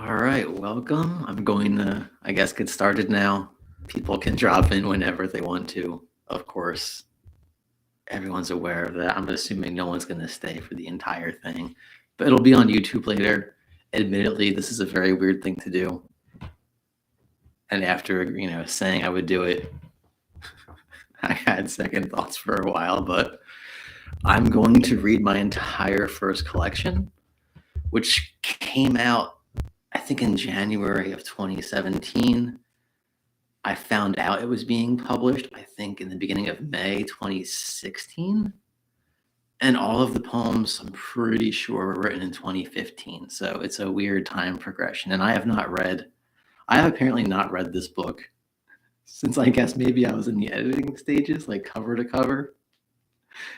All right, welcome. I'm going to, get started now. People can drop in whenever they want to. Of course, everyone's aware of that. I'm assuming no one's going to stay for the entire thing, but it'll be on YouTube later. Admittedly, this is a very weird thing to do. And after, saying I would do it, I had second thoughts for a while, but I'm going to read my entire first collection, which came out, I think, in January of 2017. I found out it was being published, I think, in the beginning of May 2016. And all of the poems, I'm pretty sure, were written in 2015. So it's a weird time progression. And I have apparently not read this book since, I guess, maybe I was in the editing stages, like cover to cover.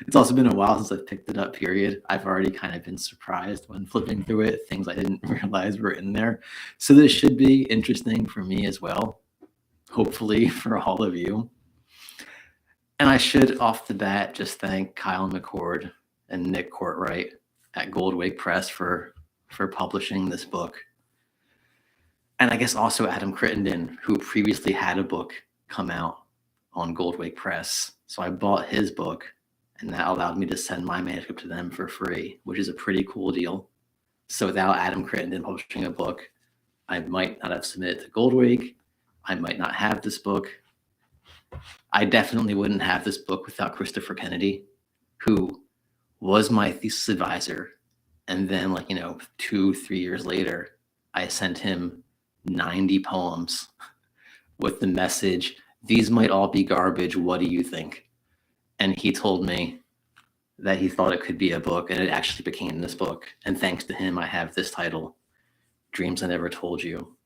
It's also been a while since I've picked it up, period. I've already kind of been surprised when flipping through it, things I didn't realize were in there. So this should be interesting for me as well, hopefully for all of you. And I should, off the bat, just thank Kyle McCord and Nick Courtwright at Goldwig Press for publishing this book. And I guess also Adam Crittenden, who previously had a book come out on Goldwig Press. So I bought his book, and that allowed me to send my manuscript to them for free, which is a pretty cool deal. So without Adam Crittenden publishing a book, I might not have submitted to Goldwig. I might not have this book. I definitely wouldn't have this book without Christopher Kennedy, who was my thesis advisor. And then, 2-3 years later, I sent him 90 poems with the message, "These might all be garbage. What do you think?" And he told me that he thought it could be a book, and it actually became this book. And thanks to him, I have this title, Dreams I Never Told You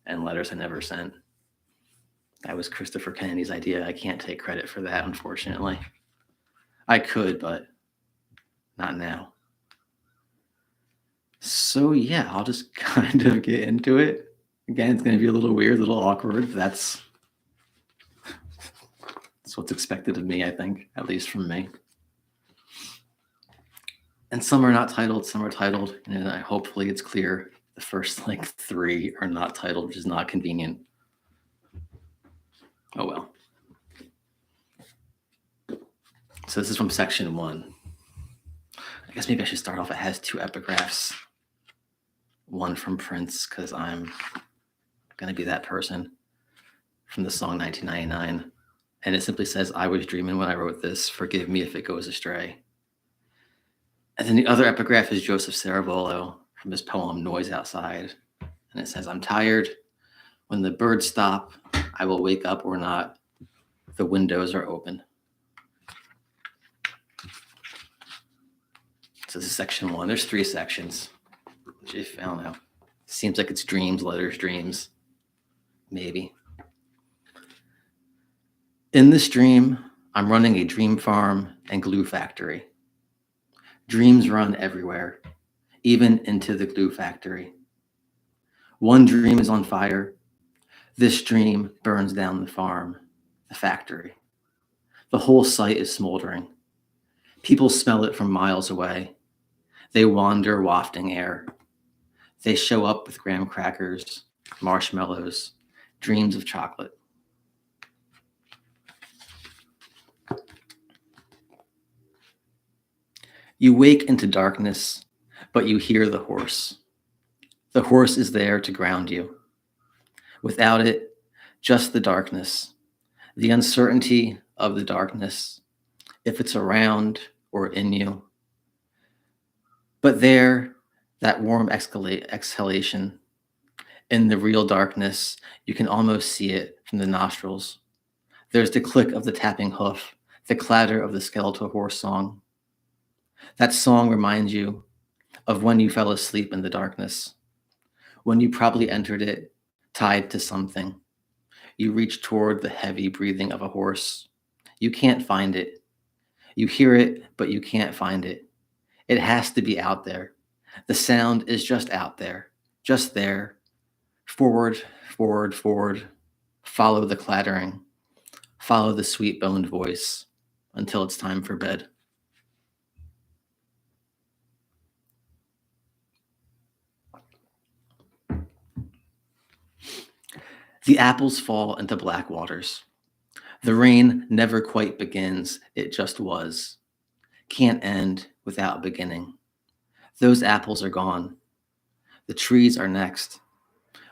and Letters I Never Sent. That was Christopher Kennedy's idea. I can't take credit for that, unfortunately. I could, but not now. So yeah, I'll just kind of get into it. Again, it's going to be a little weird, a little awkward. That's what's expected of me, I think, at least from me. And some are not titled, some are titled, and hopefully it's clear. The first 3 are not titled, which is not convenient. Oh well. So this is from section 1. I guess maybe I should start off. It has 2 epigraphs. One from Prince, because I'm going to be that person, from the song 1999. And it simply says, "I was dreaming when I wrote this. Forgive me if it goes astray." And then the other epigraph is Joseph Sarabollo from his poem Noise Outside. And it says, "I'm tired. When the birds stop, I will wake up or not. The windows are open." So this is section 1. There's 3 sections. Which, if I don't know, seems like it's dreams, letters, dreams. Maybe. In this dream, I'm running a dream farm and glue factory. Dreams run everywhere, even into the glue factory. One dream is on fire. This dream burns down the farm, the factory. The whole site is smoldering. People smell it from miles away. They wander wafting air. They show up with graham crackers, marshmallows, dreams of chocolate. You wake into darkness, but you hear the horse. The horse is there to ground you. Without it, just the darkness, the uncertainty of the darkness, if it's around or in you. But there, that warm exhalation, in the real darkness, you can almost see it from the nostrils. There's the click of the tapping hoof, the clatter of the skeletal horse song. That song reminds you of when you fell asleep in the darkness, when you probably entered it tied to something. You reach toward the heavy breathing of a horse. You can't find it. You hear it, but you can't find it. It has to be out there. The sound is just out there, just there. Forward, forward, forward. Follow the clattering. Follow the sweet-boned voice until it's time for bed. The apples fall into black waters. The rain never quite begins, it just was. Can't end without beginning. Those apples are gone. The trees are next.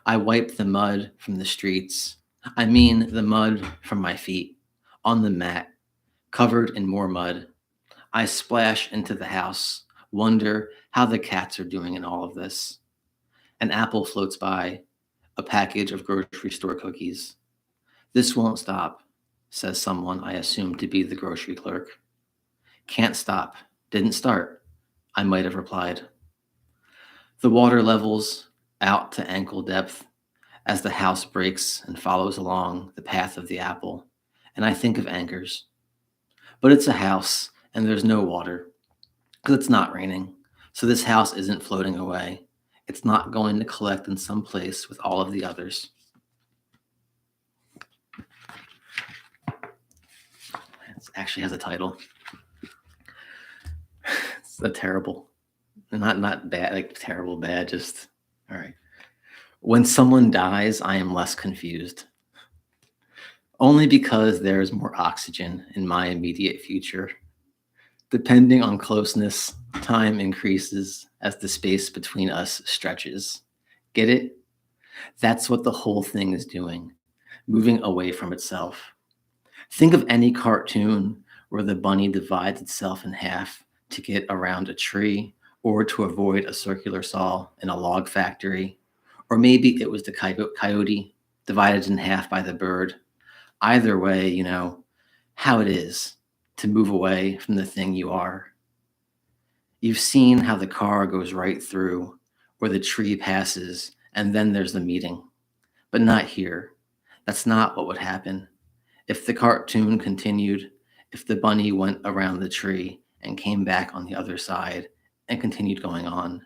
I wipe the mud from the streets. I mean, the mud from my feet, on the mat, covered in more mud. I splash into the house, wonder how the cats are doing in all of this. An apple floats by, a package of grocery store cookies. This won't stop, says someone I assume to be the grocery clerk. Can't stop. Didn't start, I might have replied. The water levels out to ankle depth as the house breaks and follows along the path of the apple, and I think of anchors. But it's a house, and there's no water, because it's not raining, so this house isn't floating away. It's not going to collect in some place with all of the others. It actually has a title. It's a terrible, not bad, like terrible bad, just, all right. When someone dies, I am less confused. Only because there is more oxygen in my immediate future. Depending on closeness, time increases as the space between us stretches. Get it? That's what the whole thing is doing, moving away from itself. Think of any cartoon where the bunny divides itself in half to get around a tree or to avoid a circular saw in a log factory. Or maybe it was the coyote divided in half by the bird. Either way, you know how it is to move away from the thing you are. You've seen how the car goes right through, or the tree passes, and then there's the meeting. But not here. That's not what would happen. If the cartoon continued, if the bunny went around the tree and came back on the other side and continued going on,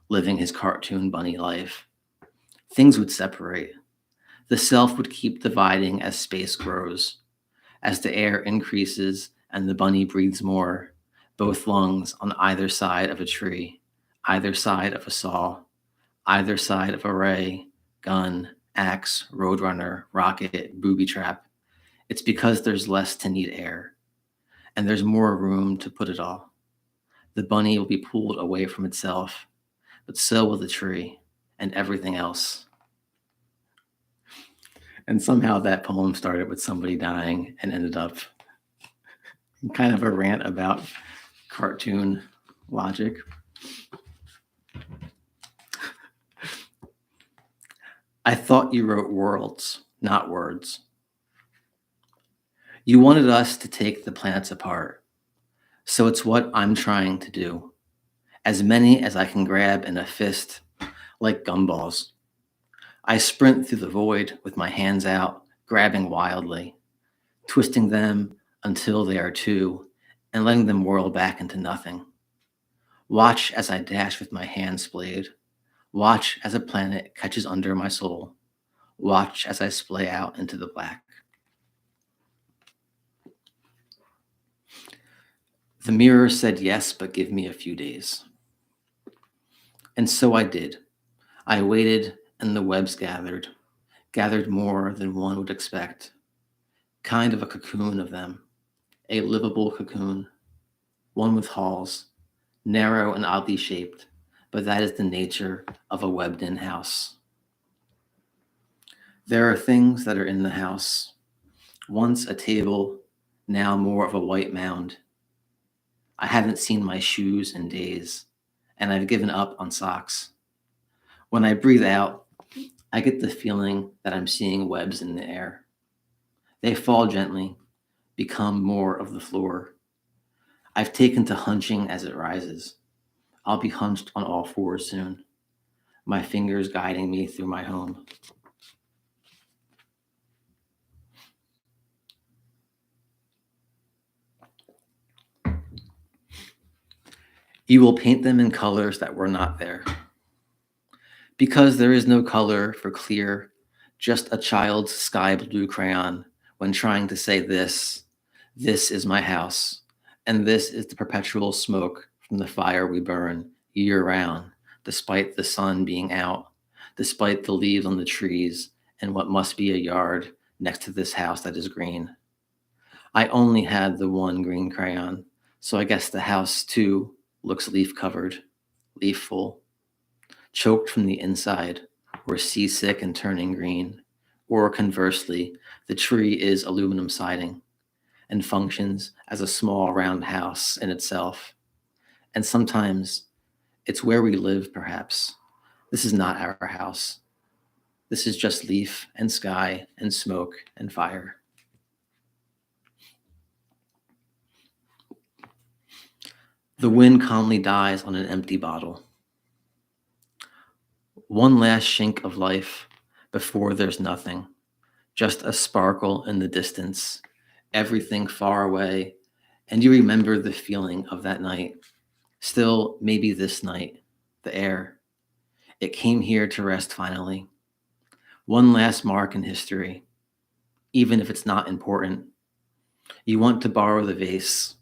living his cartoon bunny life, things would separate. The self would keep dividing as space grows. As the air increases and the bunny breathes more, both lungs on either side of a tree, either side of a saw, either side of a ray, gun, axe, roadrunner, rocket, booby trap. It's because there's less to need air, and there's more room to put it all. The bunny will be pulled away from itself, but so will the tree and everything else. And somehow that poem started with somebody dying and ended up kind of a rant about cartoon logic. I thought you wrote worlds, not words. You wanted us to take the planets apart. So it's what I'm trying to do. As many as I can grab in a fist, like gumballs. I sprint through the void with my hands out, grabbing wildly, twisting them until they are two, and letting them whirl back into nothing. Watch as I dash with my hands splayed. Watch as a planet catches under my soul. Watch as I splay out into the black. The mirror said yes, but give me a few days. And so I did. I waited, and the webs gathered more than one would expect. Kind of a cocoon of them, a livable cocoon, one with halls, narrow and oddly shaped, but that is the nature of a webbed-in house. There are things that are in the house. Once a table, now more of a white mound. I haven't seen my shoes in days, and I've given up on socks. When I breathe out, I get the feeling that I'm seeing webs in the air. They fall gently, become more of the floor. I've taken to hunching as it rises. I'll be hunched on all fours soon, my fingers guiding me through my home. You will paint them in colors that were not there. Because there is no color for clear, just a child's sky blue crayon when trying to say this is my house, and this is the perpetual smoke from the fire we burn year round, despite the sun being out, despite the leaves on the trees in what must be a yard next to this house that is green. I only had the one green crayon, so I guess the house too looks leaf covered, leaf-full, choked from the inside, or seasick and turning green. Or conversely, the tree is aluminum siding and functions as a small round house in itself. And sometimes it's where we live, perhaps. This is not our house. This is just leaf and sky and smoke and fire. The wind calmly dies on an empty bottle. One last shink of life before there's nothing, just a sparkle in the distance, everything far away, and you remember the feeling of that night. Still, maybe this night, the air. It came here to rest finally. One last mark in history, even if it's not important. You want to borrow the vase.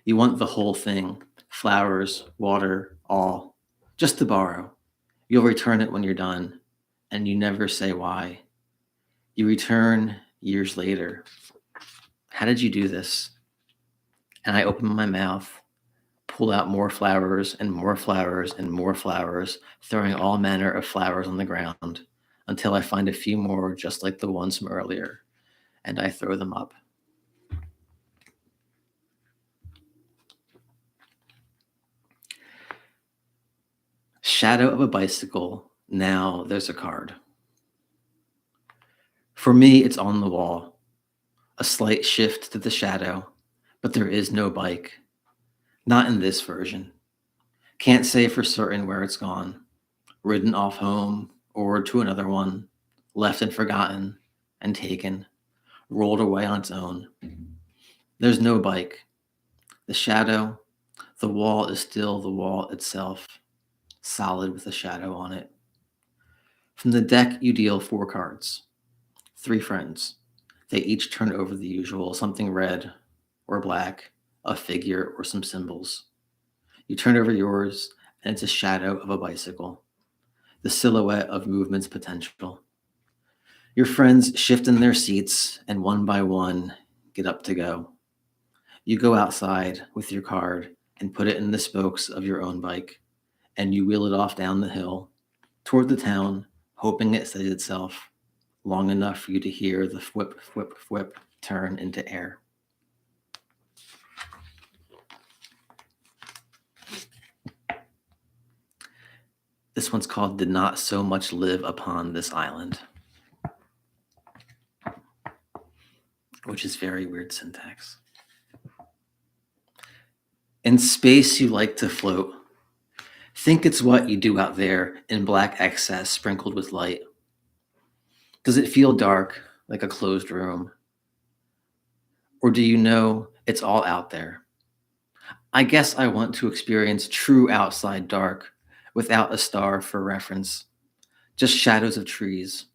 You want the whole thing, flowers, water, all, just to borrow. You'll return it when you're done, and you never say why. You return years later. How did you do this? And I open my mouth, pull out more flowers and more flowers and more flowers, throwing all manner of flowers on the ground until I find a few more just like the ones from earlier, and I throw them up. Shadow of a bicycle. Now there's a card. For me, it's on the wall. A slight shift to the shadow, but there is no bike. Not in this version. Can't say for certain where it's gone. Ridden off home or to another one, left and forgotten and taken, rolled away on its own. There's no bike. The shadow, the wall is still the wall itself, solid with a shadow on it. From the deck, you deal 4 cards. 3 friends. They each turn over the usual, something red or black, a figure or some symbols. You turn over yours, and it's a shadow of a bicycle, the silhouette of movement's potential. Your friends shift in their seats, and one by one, get up to go. You go outside with your card and put it in the spokes of your own bike, and you wheel it off down the hill toward the town, hoping it steadies itself long enough for you to hear the whip, whip, whip turn into air. This one's called Did Not So Much Live Upon This Island, which is very weird syntax. In space, you like to float. Think it's what you do out there in black excess sprinkled with light. Does it feel dark, like a closed room? Or do you know it's all out there? I guess I want to experience true outside dark without a star for reference, just shadows of trees.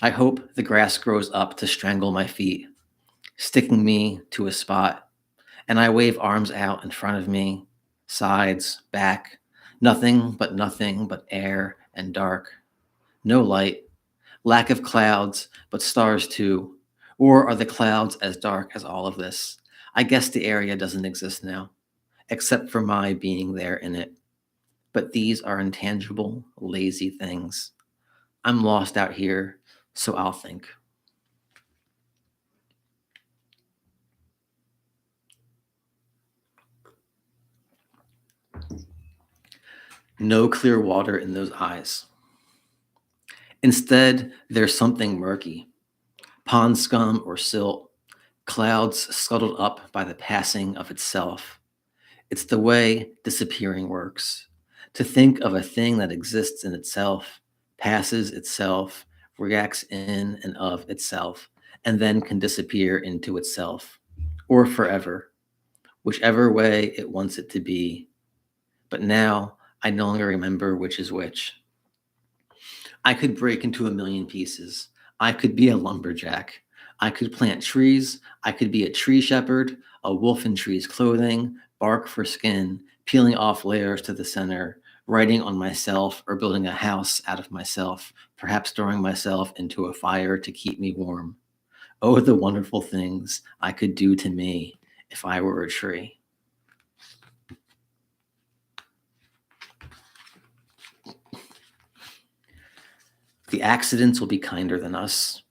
I hope the grass grows up to strangle my feet, sticking me to a spot, and I wave arms out in front of me, sides, back, nothing but air and dark. No light, lack of clouds, but stars too. Or are the clouds as dark as all of this? I guess the area doesn't exist now, except for my being there in it. But these are intangible, lazy things. I'm lost out here, so I'll think. No clear water in those eyes. Instead, there's something murky. Pond scum or silt, clouds scuttled up by the passing of itself. It's the way disappearing works. To think of a thing that exists in itself, passes itself, reacts in and of itself, and then can disappear into itself, or forever, whichever way it wants it to be. But now I no longer remember which is which. I could break into a million pieces. I could be a lumberjack. I could plant trees. I could be a tree shepherd, a wolf in trees clothing, bark for skin, peeling off layers to the center, writing on myself or building a house out of myself, perhaps throwing myself into a fire to keep me warm. Oh, the wonderful things I could do to me if I were a tree. The accidents will be kinder than us.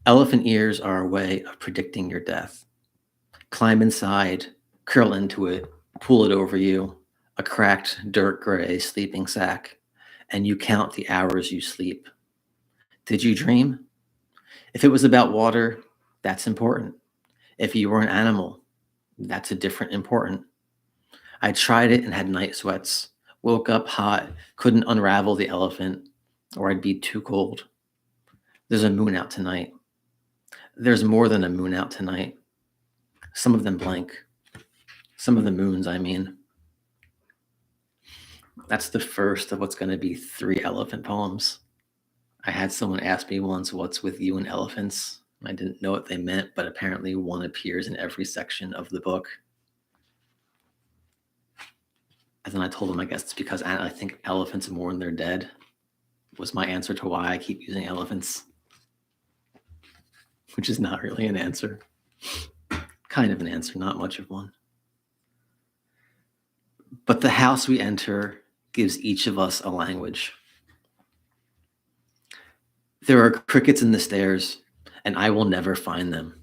Elephant ears are a way of predicting your death. Climb inside, curl into it, pull it over you, a cracked, dirt gray sleeping sack, and you count the hours you sleep. Did you dream? If it was about water, that's important. If you were an animal, that's a different important. I tried it and had night sweats, woke up hot, couldn't unravel the elephant, or I'd be too cold. There's a moon out tonight. There's more than a moon out tonight. Some of them blank. Some of the moons, I mean. That's the first of what's going to be 3 elephant poems. I had someone ask me once, what's with you and elephants? I didn't know what they meant, but apparently one appears in every section of the book. And then I told them, I guess it's because I think elephants mourn their dead, was my answer to why I keep using elephants. Which is not really an answer. Kind of an answer, not much of one. But the house we enter gives each of us a language. There are crickets in the stairs, and I will never find them.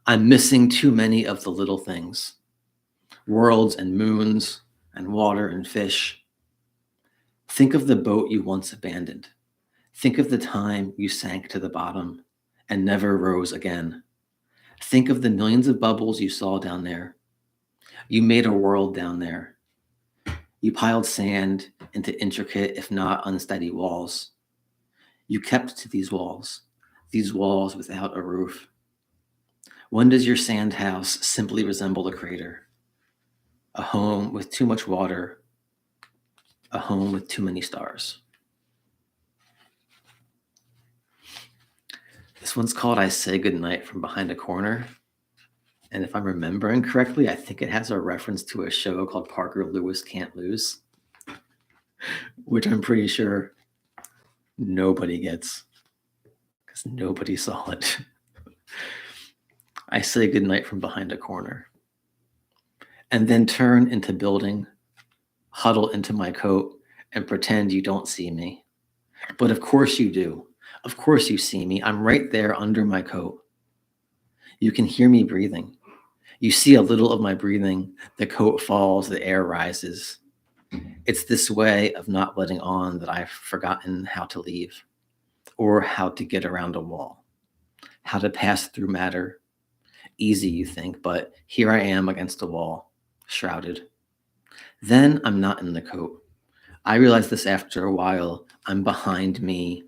I'm missing too many of the little things. Worlds and moons and water and fish. Think of the boat you once abandoned. Think of the time you sank to the bottom and never rose again. Think of the millions of bubbles you saw down there. You made a world down there. You piled sand into intricate, if not unsteady walls. You kept to these walls without a roof. When does your sand house simply resemble a crater? A home with too much water, a home with too many stars. This one's called I Say Goodnight from Behind a Corner. And if I'm remembering correctly, I think it has a reference to a show called Parker Lewis Can't Lose, which I'm pretty sure nobody gets because nobody saw it. I say goodnight from behind a corner and then turn into building, huddle into my coat and pretend you don't see me. But of course you do. Of course you see me. I'm right there under my coat. You can hear me breathing. You see a little of my breathing. The coat falls, the air rises. It's this way of not letting on that I've forgotten how to leave or how to get around a wall, how to pass through matter. Easy, you think, but here I am against a wall, shrouded. Then I'm not in the coat. I realize this after a while. I'm behind me,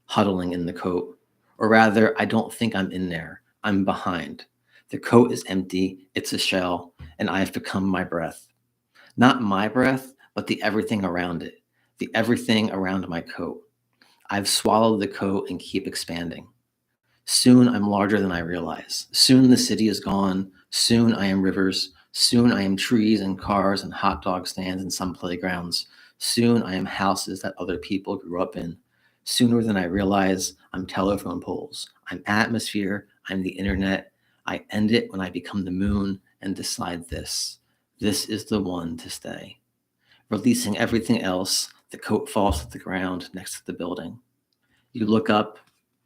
huddling in the coat. Or rather, I don't think I'm in there. I'm behind. The coat is empty, it's a shell, and I have become my breath. Not my breath, but the everything around it, the everything around my coat. I've swallowed the coat and keep expanding. Soon I'm larger than I realize. Soon the city is gone. Soon I am rivers. Soon I am trees and cars and hot dog stands and some playgrounds. Soon I am houses that other people grew up in. Sooner than I realize, I'm telephone poles. I'm atmosphere. I'm the internet. I end it when I become the moon and decide this. This is the one to stay. Releasing everything else, the coat falls to the ground next to the building. You look up,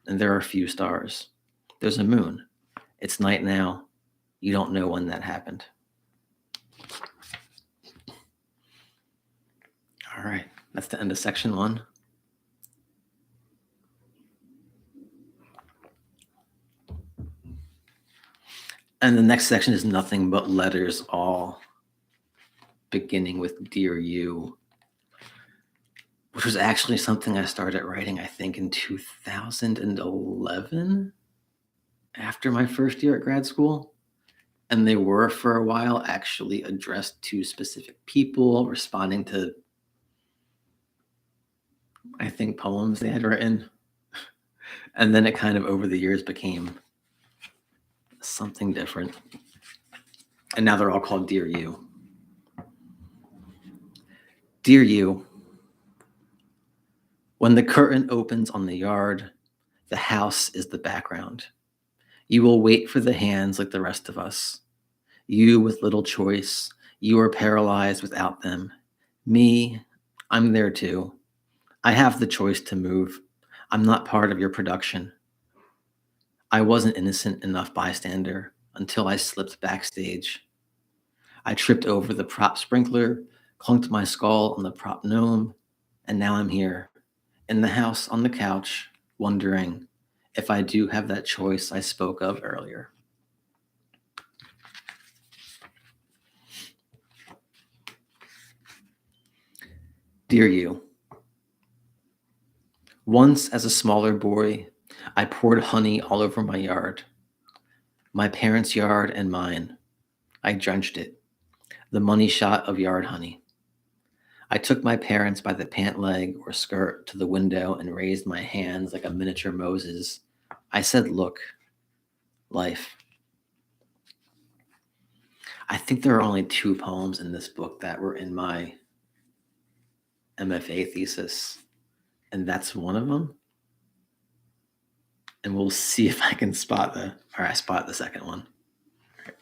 and there are a few stars. There's a moon. It's night now. You don't know when that happened. All right, that's the end of section 1. And the next section is nothing but letters, all beginning with Dear You, which was actually something I started writing, I think, in 2011, after my first year at grad school. And they were, for a while, actually addressed to specific people, responding to, I think, poems they had written. And then it kind of, over the years, became something different. And now they're all called Dear You. Dear you, when the curtain opens on the yard, the house is the background. You will wait for the hands like the rest of us. You with little choice, you are paralyzed without them. Me, I'm there too. I have the choice to move. I'm not part of your production. I wasn't innocent enough bystander until I slipped backstage. I tripped over the prop sprinkler, clunked my skull on the prop gnome, and now I'm here, in the house on the couch, wondering if I do have that choice I spoke of earlier. Dear you, once as a smaller boy, I poured honey all over my yard, my parents' yard and mine. I drenched it, the money shot of yard honey. I took my parents by the pant leg or skirt to the window and raised my hands like a miniature Moses. I said, look, life. I think there are only 2 poems in this book that were in my MFA thesis, and that's one of them. And we'll see if I can spot the second one. Right.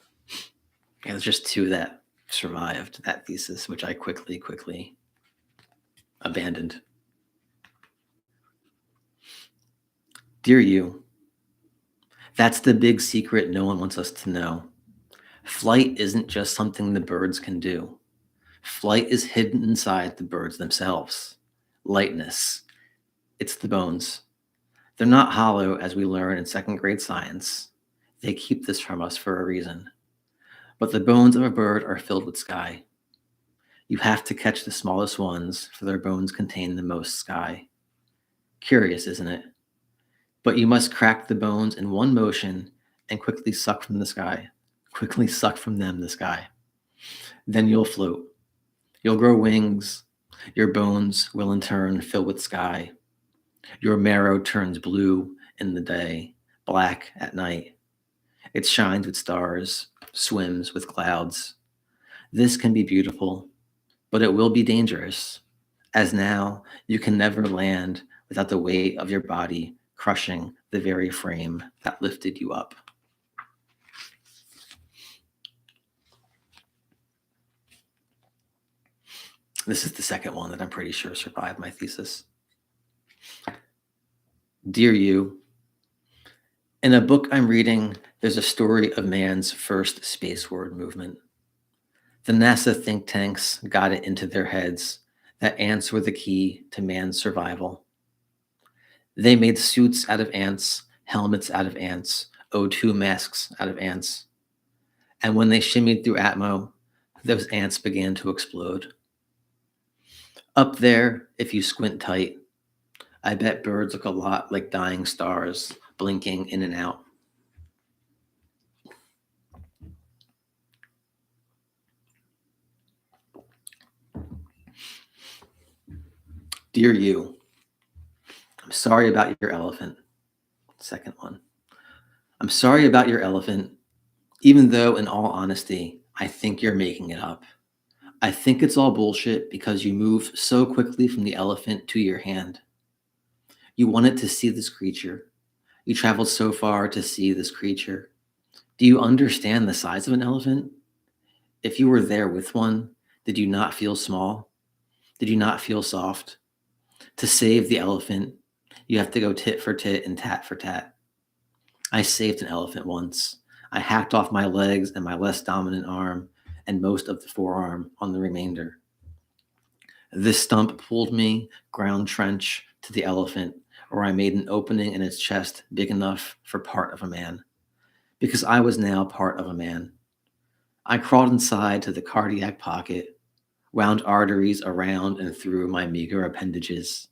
Yeah, there's just 2 that survived that thesis, which I quickly abandoned. Dear you, that's the big secret no one wants us to know. Flight isn't just something the birds can do. Flight is hidden inside the birds themselves. Lightness. It's the bones. They're not hollow, as we learn in 2nd grade science. They keep this from us for a reason. But the bones of a bird are filled with sky. You have to catch the smallest ones, for their bones contain the most sky. Curious, isn't it? But you must crack the bones in one motion and quickly suck from them the sky. Then you'll float. You'll grow wings. Your bones will in turn fill with sky. Your marrow turns blue in the day, black at night. It shines with stars, swims with clouds. This can be beautiful, but it will be dangerous, as now you can never land without the weight of your body crushing the very frame that lifted you up. This is the second one that I'm pretty sure survived my thesis. Dear you, in a book I'm reading, there's a story of man's first spaceward movement. The NASA think tanks got it into their heads that ants were the key to man's survival. They made suits out of ants, helmets out of ants, O2 masks out of ants. And when they shimmied through Atmo, those ants began to explode. Up there, if you squint tight, I bet birds look a lot like dying stars, blinking in and out. Dear you, I'm sorry about your elephant. Second one. I'm sorry about your elephant, even though, in all honesty, I think you're making it up. I think it's all bullshit because you move so quickly from the elephant to your hand. You wanted to see this creature. You traveled so far to see this creature. Do you understand the size of an elephant? If you were there with one, did you not feel small? Did you not feel soft? To save the elephant, you have to go tit for tit and tat for tat. I saved an elephant once. I hacked off my legs and my less dominant arm and most of the forearm on the remainder. This stump pulled me ground trench to the elephant, where I made an opening in its chest big enough for part of a man. Because I was now part of a man. I crawled inside to the cardiac pocket, wound arteries around and through my meager appendages,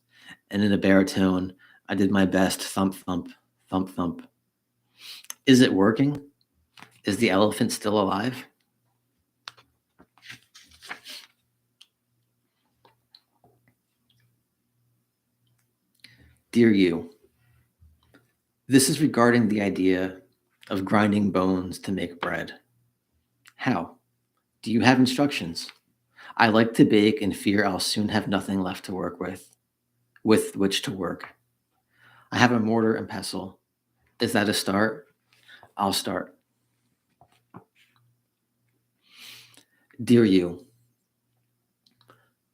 and in a baritone, I did my best thump, thump, thump, thump. Is it working? Is the elephant still alive? Dear you, this is regarding the idea of grinding bones to make bread. How? Do you have instructions? I like to bake and fear I'll soon have nothing left to work with which to work. I have a mortar and pestle. Is that a start? I'll start. Dear you,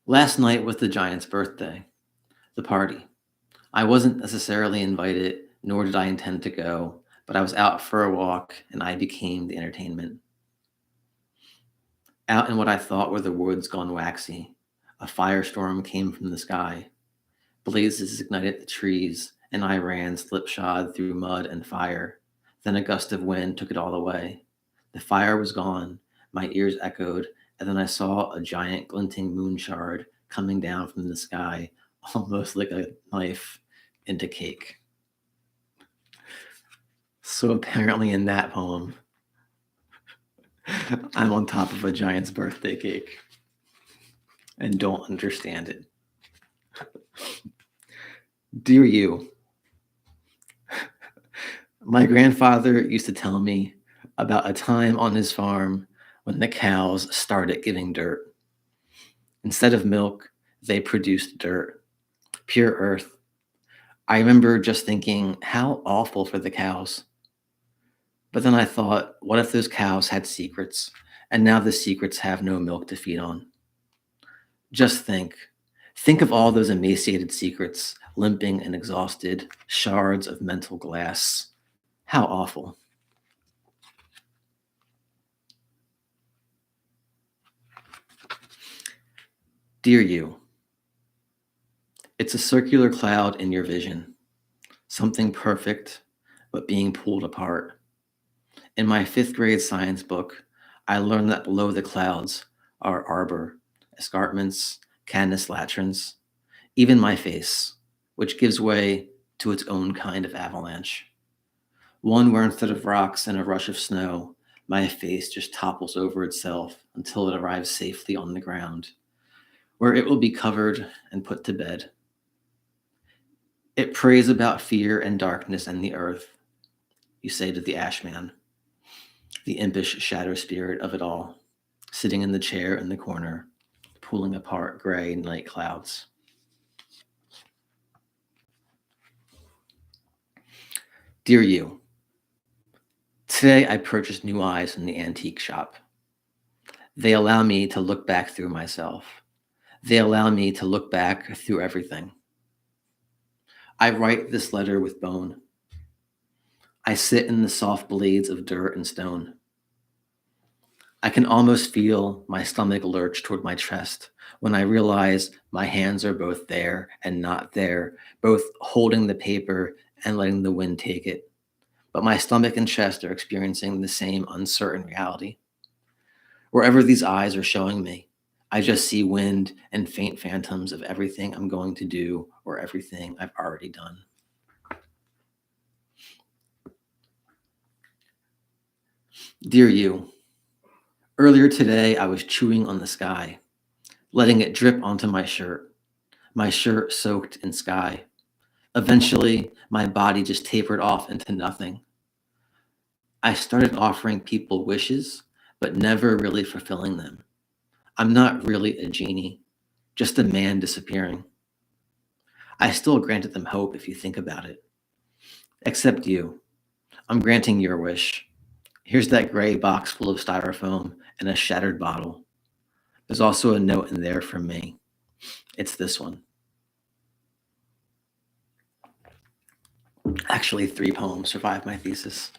last night was the giant's birthday, the party. I wasn't necessarily invited, nor did I intend to go, but I was out for a walk and I became the entertainment. Out in what I thought were the woods gone waxy, a firestorm came from the sky. Blazes ignited the trees, and I ran slipshod through mud and fire. Then a gust of wind took it all away. The fire was gone, my ears echoed, and then I saw a giant glinting moon shard coming down from the sky, almost like a knife into cake. So apparently in that poem, I'm on top of a giant's birthday cake and don't understand it. Dear you, my grandfather used to tell me about a time on his farm when the cows started giving dirt. Instead of milk, they produced dirt, pure earth. I remember just thinking, how awful for the cows. But then I thought, what if those cows had secrets, and now the secrets have no milk to feed on? Just think. Think of all those emaciated secrets, limping and exhausted, shards of mental glass. How awful. Dear you, it's a circular cloud in your vision, something perfect, but being pulled apart. In my 5th grade science book, I learned that below the clouds are arbor, escarpments, canis latrans, even my face, which gives way to its own kind of avalanche. One where instead of rocks and a rush of snow, my face just topples over itself until it arrives safely on the ground, where it will be covered and put to bed. It prays about fear and darkness and the earth, you say to the ashman, the impish shadow spirit of it all, sitting in the chair in the corner, pulling apart gray night clouds. Dear you, today I purchased new eyes in the antique shop. They allow me to look back through myself. They allow me to look back through everything. I write this letter with bone. I sit in the soft blades of dirt and stone. I can almost feel my stomach lurch toward my chest when I realize my hands are both there and not there, both holding the paper and letting the wind take it. But my stomach and chest are experiencing the same uncertain reality. Wherever these eyes are showing me, I just see wind and faint phantoms of everything I'm going to do or everything I've already done. Dear you, earlier today I was chewing on the sky, letting it drip onto my shirt soaked in sky. Eventually, my body just tapered off into nothing. I started offering people wishes, but never really fulfilling them. I'm not really a genie, just a man disappearing. I still granted them hope if you think about it. Except you. I'm granting your wish. Here's that gray box full of styrofoam and a shattered bottle. There's also a note in there from me. It's this one. Actually, 3 poems survived my thesis.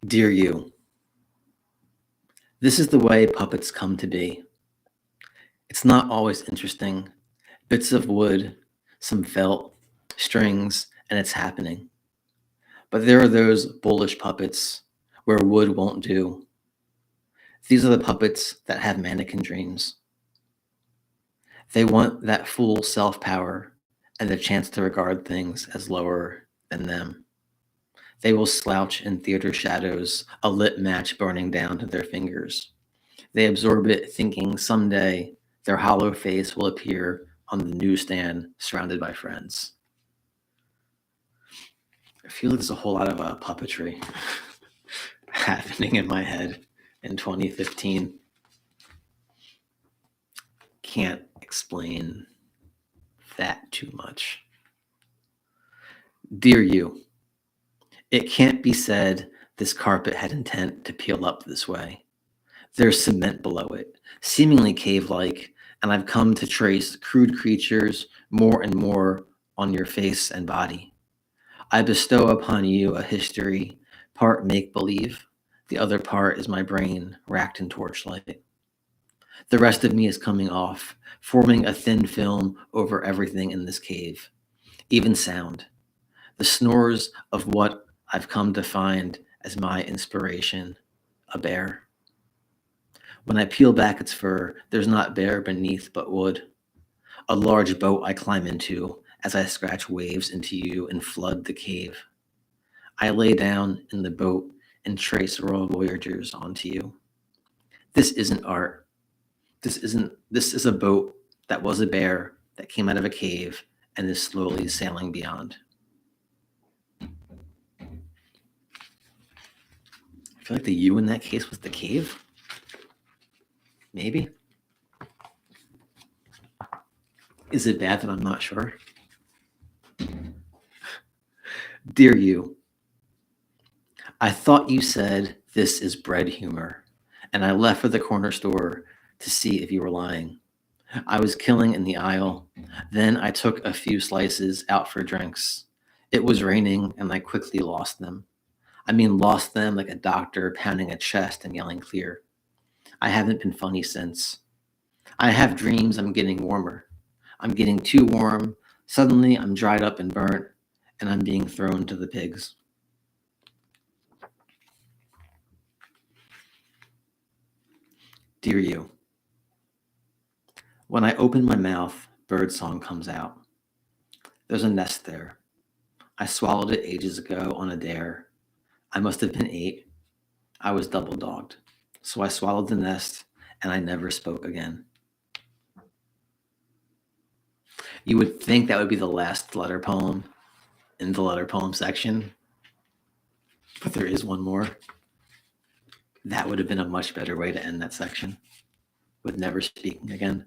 Dear you, this is the way puppets come to be. It's not always interesting. Bits of wood, some felt, strings, and it's happening. But there are those bullish puppets where wood won't do. These are the puppets that have mannequin dreams. They want that full self-power and the chance to regard things as lower than them. They will slouch in theater shadows, a lit match burning down to their fingers. They absorb it, thinking someday their hollow face will appear on the newsstand surrounded by friends. I feel like there's a whole lot of puppetry happening in my head in 2015. Can't explain that too much. Dear you, it can't be said this carpet had intent to peel up this way. There's cement below it, seemingly cave-like, and I've come to trace crude creatures more and more on your face and body. I bestow upon you a history, part make-believe, the other part is my brain racked in torchlight. The rest of me is coming off, forming a thin film over everything in this cave, even sound. The snores of what I've come to find as my inspiration, a bear. When I peel back its fur, there's not bear beneath but wood. A large boat I climb into as I scratch waves into you and flood the cave. I lay down in the boat and trace raw voyagers onto you. This isn't art. This is a boat that was a bear that came out of a cave and is slowly sailing beyond. I feel like the you in that case was the cave. Maybe. Is it bad that I'm not sure? Dear you, I thought you said this is bread humor, and I left for the corner store to see if you were lying. I was killing in the aisle. Then I took a few slices out for drinks. It was raining, and I quickly lost them. I mean, lost them like a doctor pounding a chest and yelling clear. I haven't been funny since. I have dreams I'm getting warmer. I'm getting too warm. Suddenly, I'm dried up and burnt, and I'm being thrown to the pigs. Dear you, when I open my mouth, birdsong comes out. There's a nest there. I swallowed it ages ago on a dare. I must have been 8. I was double dogged. So I swallowed the nest, and I never spoke again. You would think that would be the last letter poem in the letter poem section, but there is one more. That would have been a much better way to end that section, with never speaking again.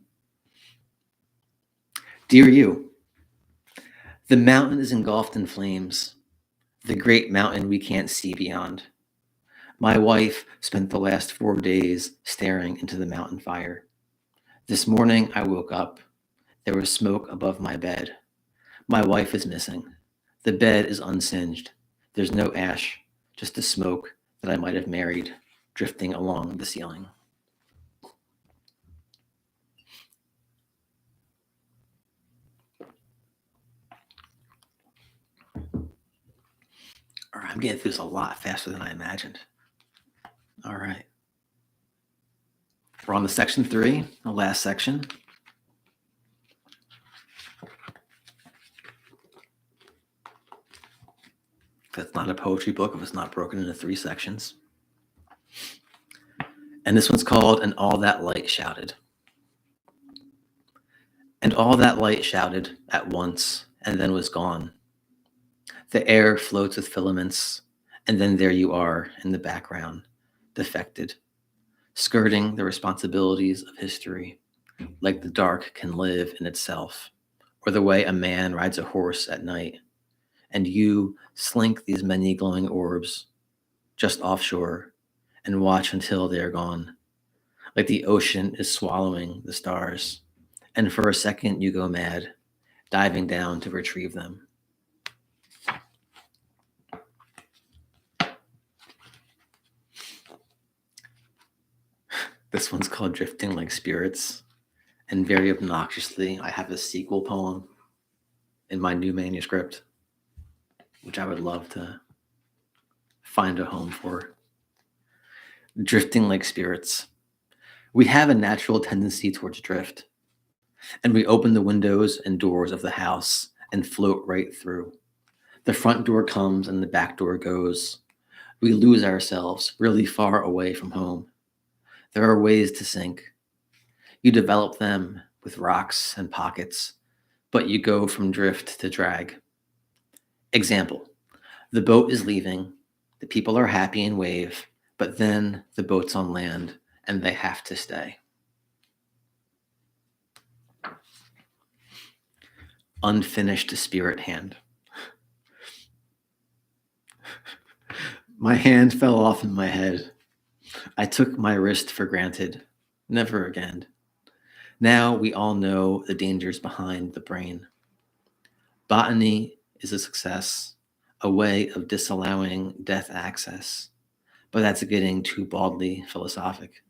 Dear you, the mountain is engulfed in flames, the great mountain we can't see beyond. My wife spent the last 4 days staring into the mountain fire. This morning I woke up. There was smoke above my bed. My wife is missing. The bed is unsinged. There's no ash, just the smoke that I might have married drifting along the ceiling. All right, I'm getting through this a lot faster than I imagined. All right. We're on to section 3, the last section. That's not a poetry book if it's not broken into 3 sections. And this one's called And All That Light Shouted. And all that light shouted at once and then was gone. The air floats with filaments, and then there you are in the background, defected, skirting the responsibilities of history, like the dark can live in itself, or the way a man rides a horse at night, and you slink these many glowing orbs just offshore and watch until they are gone, like the ocean is swallowing the stars, and for a second you go mad, diving down to retrieve them. This one's called Drifting Like Spirits, and very obnoxiously, I have a sequel poem in my new manuscript, which I would love to find a home for. Drifting like spirits. We have a natural tendency towards drift, and we open the windows and doors of the house and float right through. The front door comes and the back door goes. We lose ourselves really far away from home. There are ways to sink. You develop them with rocks and pockets, but you go from drift to drag. Example, The boat is leaving. The people are happy and wave, but then the boat's on land and they have to stay. Unfinished spirit hand. My hand fell off in my head. I took my wrist for granted. Never again. Now we all know the dangers behind the brain. Botany is a success, a way of disallowing death access, but that's getting too baldly philosophic.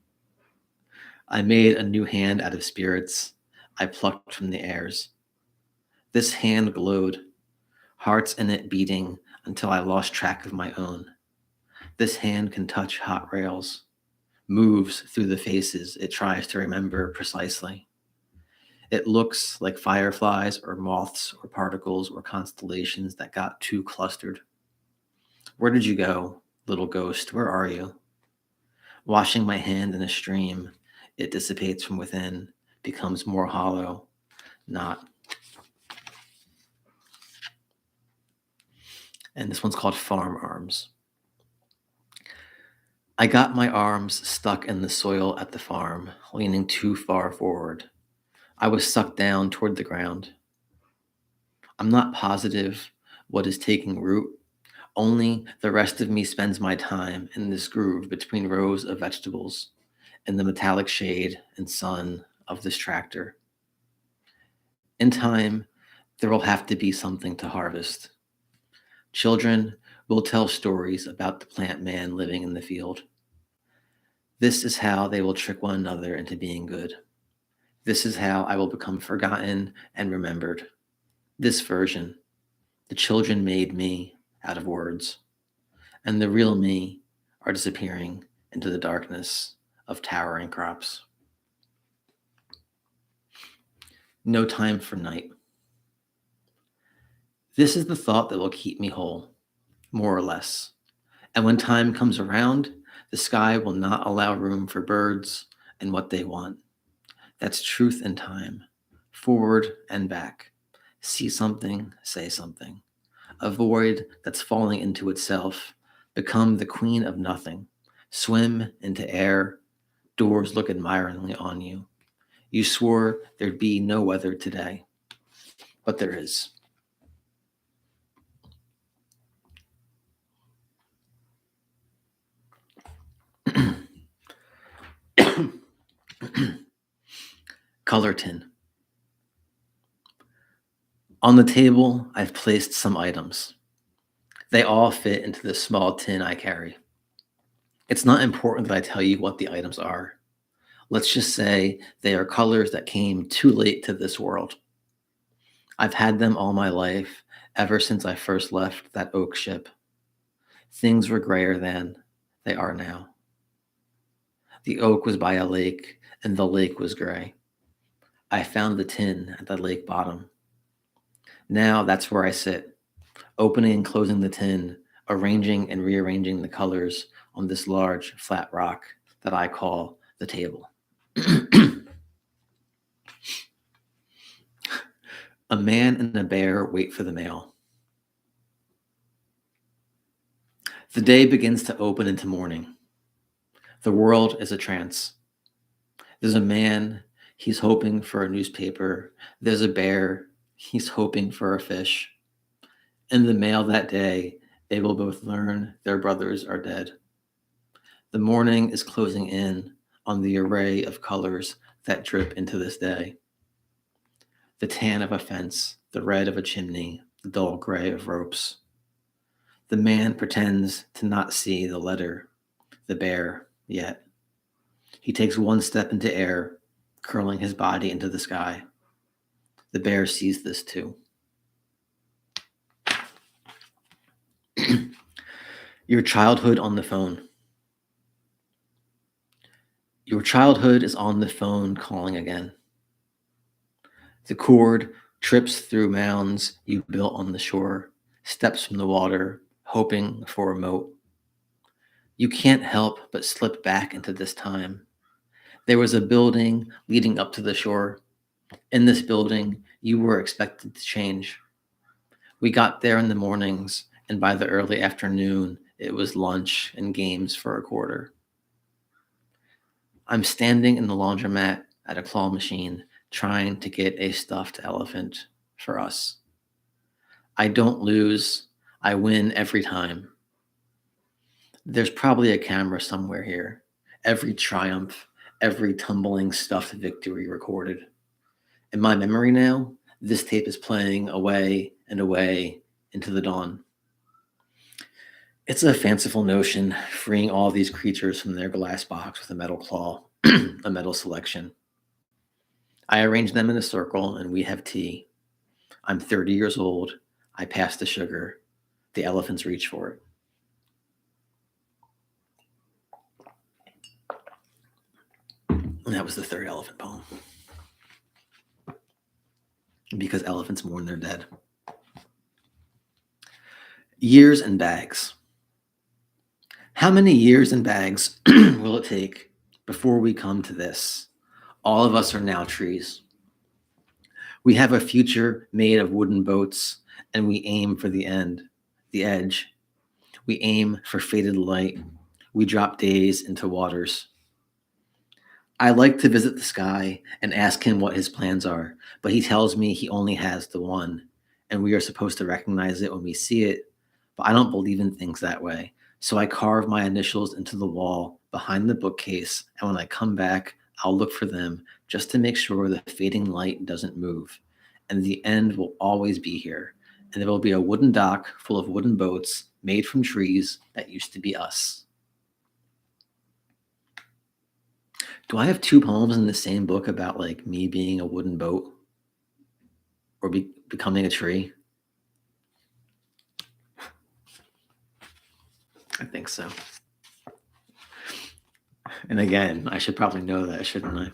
I made a new hand out of spirits I plucked from the airs. This hand glowed, hearts in it beating until I lost track of my own. This hand can touch hot rails, moves through the faces it tries to remember precisely. It looks like fireflies or moths or particles or constellations that got too clustered. Where did you go, little ghost? Where are you? Washing my hand in a stream, it dissipates from within, becomes more hollow, not. And this one's called Farm Arms. I got my arms stuck in the soil at the farm, leaning too far forward. I was sucked down toward the ground. I'm not positive what is taking root. Only the rest of me spends my time in this groove between rows of vegetables in the metallic shade and sun of this tractor. In time, there will have to be something to harvest. Children will tell stories about the plant man living in the field. This is how they will trick one another into being good. This is how I will become forgotten and remembered. This version, the children made me out of words, and the real me are disappearing into the darkness of towering crops. No time for night. This is the thought that will keep me whole, more or less. And when time comes around, the sky will not allow room for birds and what they want. That's truth in time, forward and back. See something, say something. A void that's falling into itself. Become the queen of nothing. Swim into air. Doors look admiringly on you. You swore there'd be no weather today, but there is. Color tin. On the table, I've placed some items. They all fit into the small tin I carry. It's not important that I tell you what the items are. Let's just say they are colors that came too late to this world. I've had them all my life, ever since I first left that oak ship. Things were grayer then, they are now. The oak was by a lake, and the lake was gray. I found the tin at the lake bottom. Now that's where I sit, opening and closing the tin, arranging and rearranging the colors on this large, flat rock that I call the table. A man and a bear wait for the mail. The day begins to open into morning. The world is a trance. There's a man, he's hoping for a newspaper. There's a bear, he's hoping for a fish. In the mail that day, they will both learn their brothers are dead. The morning is closing in on the array of colors that drip into this day. The tan of a fence, the red of a chimney, the dull gray of ropes. The man pretends to not see the letter, the bear, yet. He takes one step into air, curling his body into the sky. The bear sees this too. Your childhood on the phone. Your childhood is on the phone calling again. The cord trips through mounds you built on the shore, steps from the water, hoping for a moat. You can't help but slip back into this time. There was a building leading up to the shore. In this building, you were expected to change. We got there in the mornings, and by the early afternoon, it was lunch and games for a quarter. I'm standing in the laundromat at a claw machine trying to get a stuffed elephant for us. I don't lose, I win every time. There's probably a camera somewhere here. Every triumph, every tumbling stuffed victory recorded. In my memory now, this tape is playing away and away into the dawn. It's a fanciful notion, freeing all these creatures from their glass box with a metal claw, a metal selection. I arrange them in a circle and we have tea. I'm 30 years old. I pass the sugar. The elephants reach for it. And that was the third elephant poem. Because elephants mourn their dead. Years and bags. How many years and bags will it take before we come to this? All of us are now trees. We have a future made of wooden boats, and we aim for the end, the edge. We aim for faded light. We drop days into waters. I like to visit the sky and ask him what his plans are, but he tells me he only has the one, and we are supposed to recognize it when we see it, but I don't believe in things that way. So I carve my initials into the wall behind the bookcase, and when I come back, I'll look for them just to make sure the fading light doesn't move. And the end will always be here, and there will be a wooden dock full of wooden boats made from trees that used to be us. Do I have two poems in the same book about like me being a wooden boat or becoming a tree? I think so. And again, I should probably know that, shouldn't I?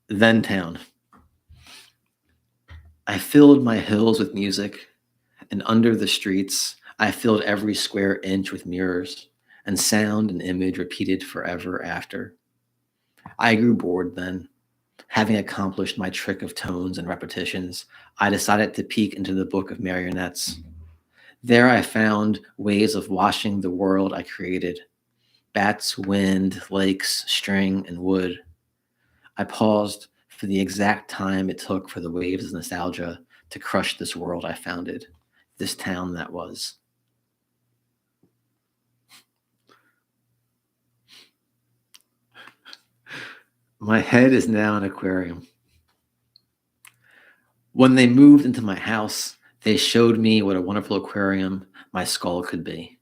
Then town. I filled my hills with music, and under the streets, I filled every square inch with mirrors, and sound and image repeated forever after. I grew bored then. Having accomplished my trick of tones and repetitions, I decided to peek into the book of marionettes. There I found ways of washing the world I created. Bats, wind, lakes, string, and wood. I paused for the exact time it took for the waves of nostalgia to crush this world I founded, this town that was. My head is now an aquarium. When they moved into my house, they showed me what a wonderful aquarium my skull could be.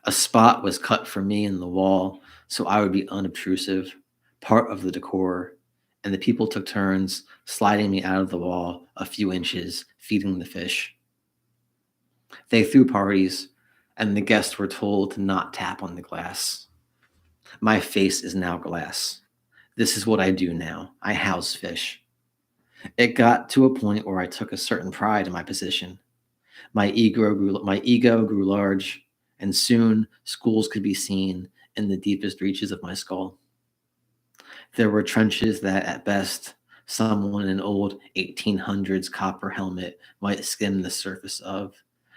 A spot was cut for me in the wall so I would be unobtrusive, part of the decor, and the people took turns sliding me out of the wall a few inches, feeding the fish. They threw parties, and the guests were told to not tap on the glass. My face is now glass. This is what I do now. I house fish. It got to a point where I took a certain pride in my position. My ego grew large, and soon schools could be seen in the deepest reaches of my skull. There were trenches that, at best, someone in an old 1800s copper helmet might skim the surface of.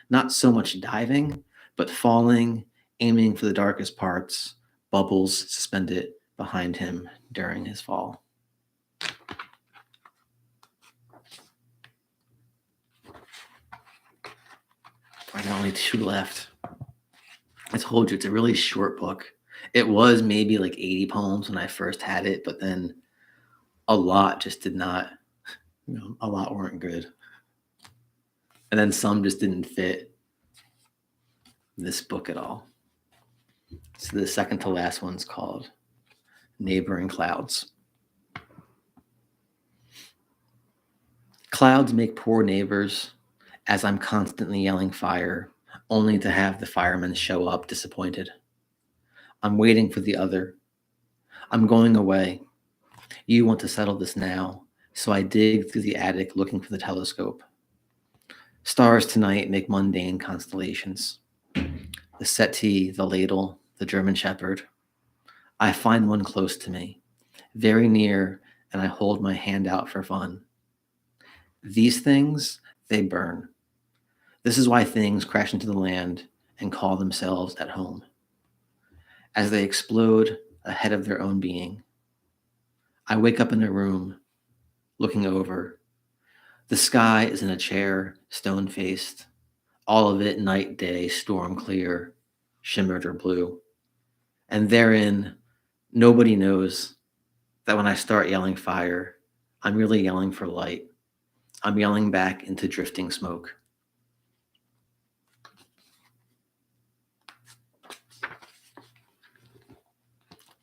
Not so much diving, but falling, aiming for the darkest parts, bubbles suspended behind him during his fall. I got only two left. I told you it's a really short book. It was maybe like 80 poems when I first had it, but then a lot just did not, a lot weren't good. And then some just didn't fit this book at all. So the second to last one's called Neighboring Clouds. Clouds make poor neighbors as I'm constantly yelling fire, only to have the firemen show up disappointed. I'm waiting for the other. I'm going away. You want to settle this now, so I dig through the attic looking for the telescope. Stars tonight make mundane constellations. The settee, the ladle, the German shepherd. I find one close to me, very near, and I hold my hand out for fun. These things, they burn. This is why things crash into the land and call themselves at home. As they explode ahead of their own being, I wake up in a room, looking over. The sky is in a chair, stone-faced, all of it night, day, storm clear, shimmered or blue. And therein, nobody knows that when I start yelling fire, I'm really yelling for light. I'm yelling back into drifting smoke.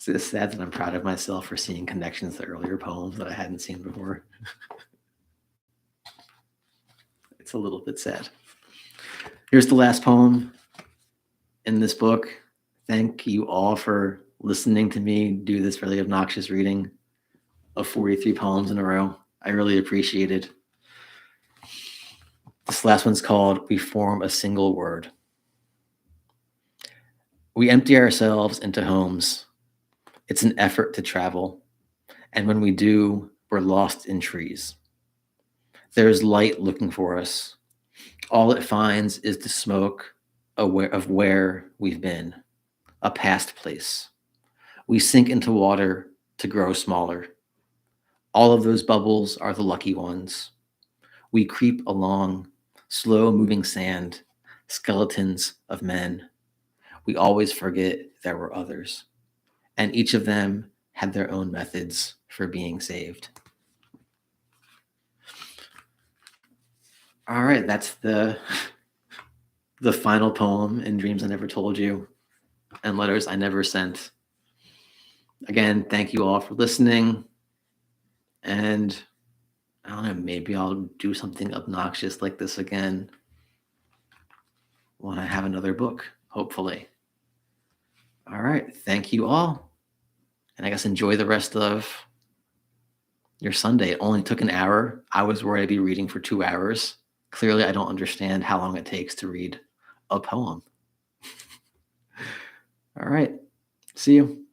It's sad that I'm proud of myself for seeing connections to earlier poems that I hadn't seen before. It's a little bit sad. Here's the last poem in this book. Thank you all for listening to me do this really obnoxious reading of 43 poems in a row. I really appreciate it. This last one's called We Form a Single Word. We empty ourselves into homes. It's an effort to travel. And when we do, we're lost in trees. There's light looking for us. All it finds is the smoke of where we've been, a past place. We sink into water to grow smaller. All of those bubbles are the lucky ones. We creep along, slow-moving sand, skeletons of men. We always forget there were others, and each of them had their own methods for being saved. All right, that's the final poem in Dreams I Never Told You and Letters I Never Sent. Again, thank you all for listening. And I don't know, maybe I'll do something obnoxious like this again when I have another book, hopefully. All right, thank you all. And I guess enjoy the rest of your Sunday. It only took an hour. I was worried I'd be reading for 2 hours. Clearly, I don't understand how long it takes to read a poem. All right, see you.